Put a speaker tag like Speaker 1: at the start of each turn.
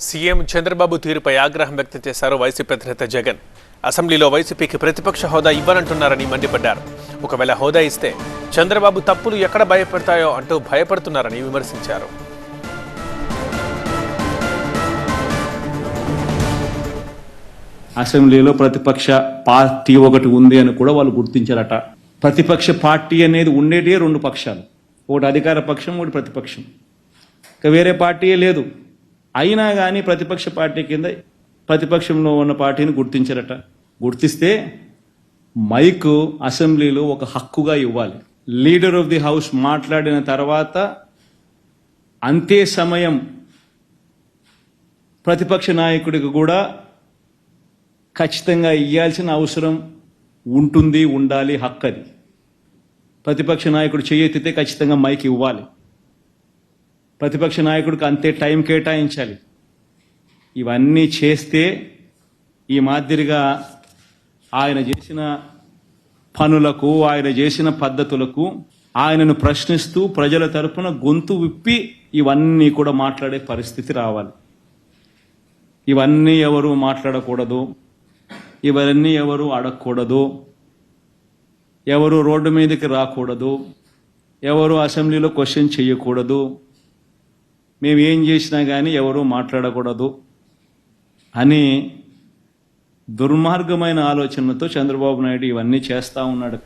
Speaker 1: CM Chandrababu తీరుపై ఆగ్రహం వ్యక్తం చేశారు వైసీపీ అధినేత జగన్. అసెంబ్లీలో వైసీపీకి ప్రతిపక్ష హోదా ఇవ్వనంటున్నారని మండిపడ్డారు. ఒకవేళ హోదా ఇస్తే చంద్రబాబు తప్పులు ఎక్కడ భయపడతాయో అంటూ భయపడుతున్నారని విమర్శించారు.
Speaker 2: అసెంబ్లీలో ప్రతిపక్ష పార్టీ ఒకటి ఉంది అని కూడా వాళ్ళు గుర్తించారట. ప్రతిపక్ష పార్టీ అనేది ఉండేటే రెండు పక్షాలు, ఒకటి అధికార పక్షం, ఒకటి ప్రతిపక్షం. ఇక వేరే పార్టీయే లేదు. అయినా కానీ ప్రతిపక్ష పార్టీ కింద ప్రతిపక్షంలో ఉన్న పార్టీని గుర్తించారట. గుర్తిస్తే మైకు అసెంబ్లీలో ఒక హక్కుగా ఇవ్వాలి. లీడర్ ఆఫ్ ది హౌస్ మాట్లాడిన తర్వాత అంతే సమయం ప్రతిపక్ష నాయకుడికి కూడా ఖచ్చితంగా ఇవ్వాల్సిన అవసరం ఉంటుంది, ఉండాలి, హక్కు అది. ప్రతిపక్ష నాయకుడు చేయెత్తితే ఖచ్చితంగా మైక్ ఇవ్వాలి. ప్రతిపక్ష నాయకుడికి అంతే టైం కేటాయించాలి. ఇవన్నీ చేస్తే ఈ మాదిరిగా ఆయన చేసిన పనులకు, ఆయన చేసిన పద్ధతులకు ఆయనను ప్రశ్నిస్తూ ప్రజల తరపున గొంతు విప్పి ఇవన్నీ కూడా మాట్లాడే పరిస్థితి రావాలి. ఇవన్నీ ఎవరు మాట్లాడకూడదు, ఇవన్నీ ఎవరు అడగకూడదు, ఎవరు రోడ్డు మీదకి రాకూడదు, ఎవరు అసెంబ్లీలో క్వశ్చన్ చేయకూడదు, మేము ఏం చేసినా కానీ ఎవరు మాట్లాడకూడదు అని దుర్మార్గమైన ఆలోచనతో చంద్రబాబు నాయుడు ఇవన్నీ చేస్తూ ఉన్నాడు.